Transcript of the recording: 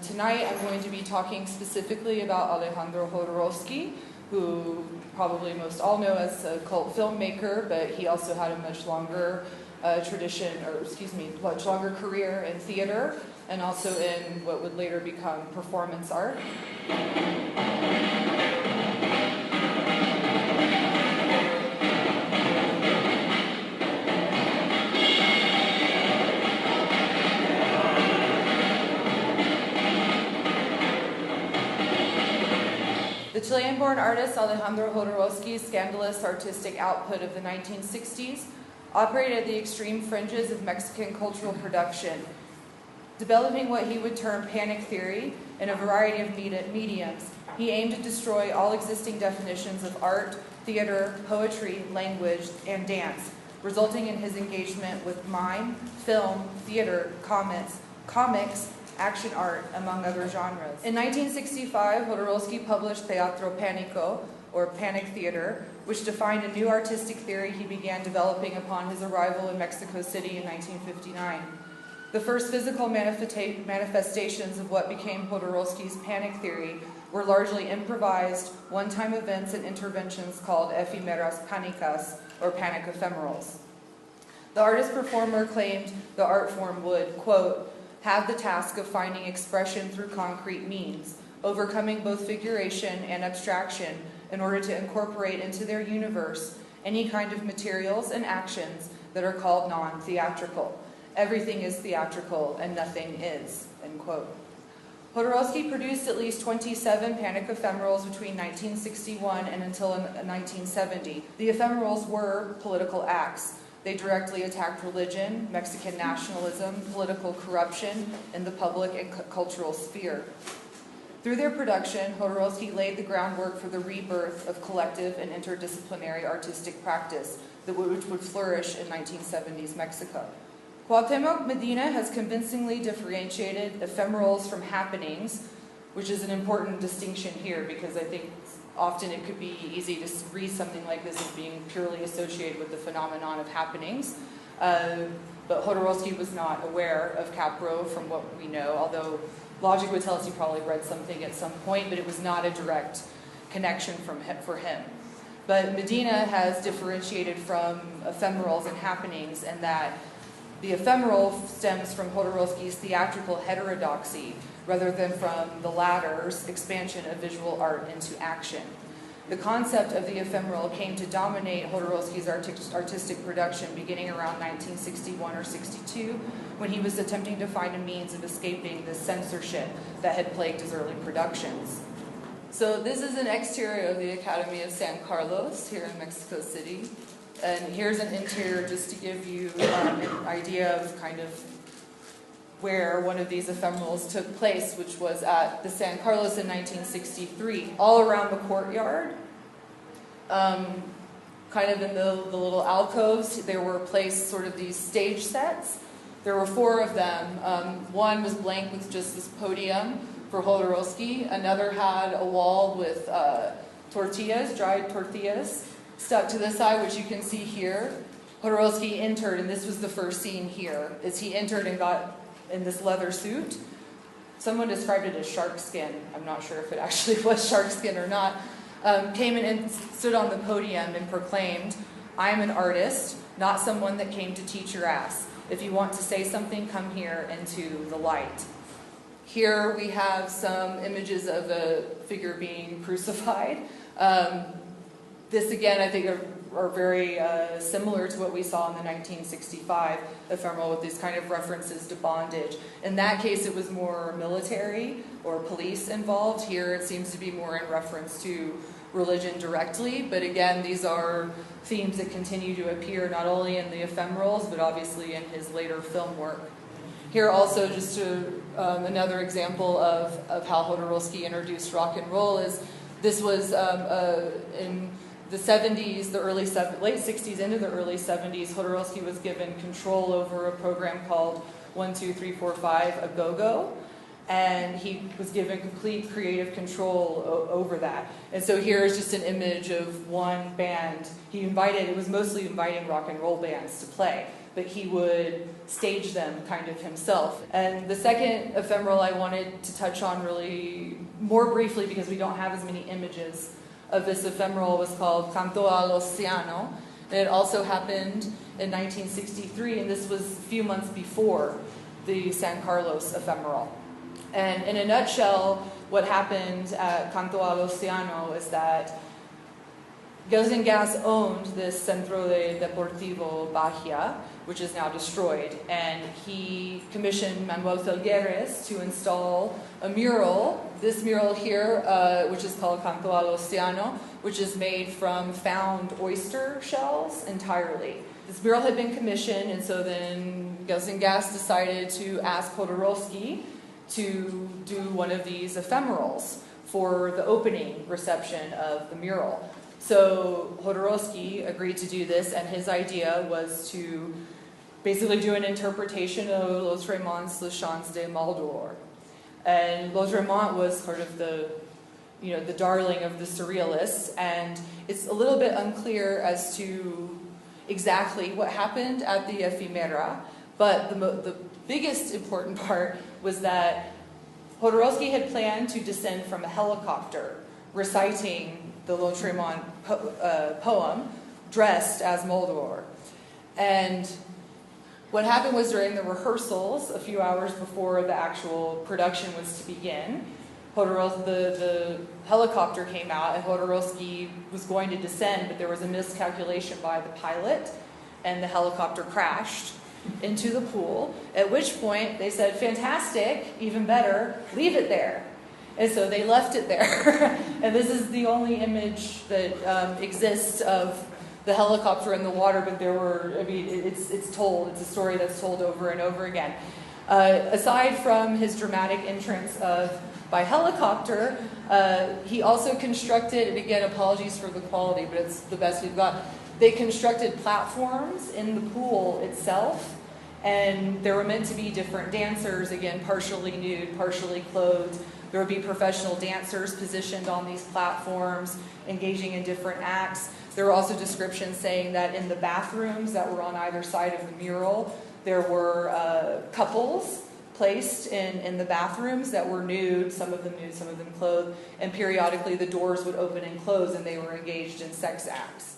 Tonight I'm going to be talking specifically about Alejandro Jodorowsky, who probably most all know as a cult filmmaker, but he also had a much longer much longer career in theater and also in what would later become performance art. The Chilean-born artist Alejandro Jodorowsky's scandalous artistic output of the 1960s operated at the extreme fringes of Mexican cultural production, developing what he would term panic theory in a variety of mediums. He aimed to destroy all existing definitions of art, theater, poetry, language, and dance, resulting in his engagement with mime, film, theater, comics, action art, among other genres. In 1965, Jodorowsky published Teatro Pánico, or Panic Theater, which defined a new artistic theory he began developing upon his arrival in Mexico City in 1959. The first physical manifestations of what became Jodorowsky's panic theory were largely improvised, one-time events and interventions called efímeras pánicas, or panic ephemerals. The artist-performer claimed the art form would, quote, have the task of finding expression through concrete means, overcoming both figuration and abstraction in order to incorporate into their universe any kind of materials and actions that are called non-theatrical. Everything is theatrical and nothing is, end quote. Jodorowsky produced at least 27 panic ephemerals between 1961 and until 1970. The ephemerals were political acts. They directly attacked religion, Mexican nationalism, political corruption in the public and cultural sphere. Through their production, Jodorowsky laid the groundwork for the rebirth of collective and interdisciplinary artistic practice, which would flourish in 1970s Mexico. Cuauhtémoc Medina has convincingly differentiated ephemerals from happenings, which is an important distinction here because I think often it could be easy to read something like this as being purely associated with the phenomenon of happenings. But Jodorowsky was not aware of Capro from what we know, although logic would tell us he probably read something at some point, but it was not a direct connection for him. But Medina has differentiated from ephemerals and happenings, and that the ephemeral stems from Jodorowsky's theatrical heterodoxy rather than from the latter's expansion of visual art into action. The concept of the ephemeral came to dominate Jodorowsky's artistic production beginning around 1961 or 62, when he was attempting to find a means of escaping the censorship that had plagued his early productions. So this is an exterior of the Academy of San Carlos here in Mexico City. And here's an interior just to give you an idea of kind of where one of these ephemerals took place, which was at the San Carlos in 1963. All around the courtyard, kind of in the little alcoves, there were placed sort of these stage sets. There were 4 of them. One was blank with just this podium for Jodorowsky. Another had a wall with dried tortillas, stuck to the side, which you can see here. Jodorowsky entered, and this was the first scene here, is he entered and got in this leather suit. Someone described it as shark skin. I'm not sure if it actually was shark skin or not. Came in and stood on the podium and proclaimed, I am an artist, not someone that came to teach your ass. If you want to say something, come here into the light. Here we have some images of a figure being crucified. This again, I think, are very similar to what we saw in the 1965 ephemeral with these kind of references to bondage. In that case, it was more military or police involved. Here, it seems to be more in reference to religion directly. But again, these are themes that continue to appear not only in the ephemerals, but obviously in his later film work. Here also, just another example of how Jodorowsky introduced rock and roll is this was in the 70s, late 60s into the early 70s, Jodorowsky was given control over a program called 1, 2, 3, 4, 5, A Go-Go, and he was given complete creative control over that. And so here is just an image of one band. It was mostly inviting rock and roll bands to play, but he would stage them kind of himself. And the second ephemeral I wanted to touch on really more briefly, because we don't have as many images of this ephemeral, was called Canto all'Oceano. And it also happened in 1963, and this was a few months before the San Carlos ephemeral. And in a nutshell, what happened at Canto all'Oceano is that Gas and Gas owned this Centro de Deportivo Bahia, which is now destroyed, and he commissioned Manuel Felgueres to install a mural, this mural here, which is called Canto all'Oceano, which is made from found oyster shells entirely. This mural had been commissioned, and so then Gas and Gas decided to ask Jodorowsky to do one of these ephemerals for the opening reception of the mural. So Jodorowsky agreed to do this, and his idea was to basically do an interpretation of Lautréamont's Le Chants de Maldoror. And Lautréamont was sort of the darling of the surrealists, and it's a little bit unclear as to exactly what happened at the ephemera, but the biggest important part was that Jodorowsky had planned to descend from a helicopter reciting the Lautréamont poem dressed as Maldoror. And what happened was, during the rehearsals, a few hours before the actual production was to begin, the helicopter came out, and Jodorowsky was going to descend, but there was a miscalculation by the pilot, and the helicopter crashed into the pool, at which point they said, "Fantastic, even better, leave it there." And so they left it there. And this is the only image that exists of the helicopter in the water, but there were, it's a story that's told over and over again. Aside from his dramatic entrance by helicopter, he also constructed, and again, apologies for the quality, but it's the best we've got. They constructed platforms in the pool itself, and there were meant to be different dancers, again, partially nude, partially clothed. There would be professional dancers positioned on these platforms, engaging in different acts. There were also descriptions saying that in the bathrooms that were on either side of the mural, there were couples placed in the bathrooms that were nude, some of them clothed, and periodically the doors would open and close, and they were engaged in sex acts.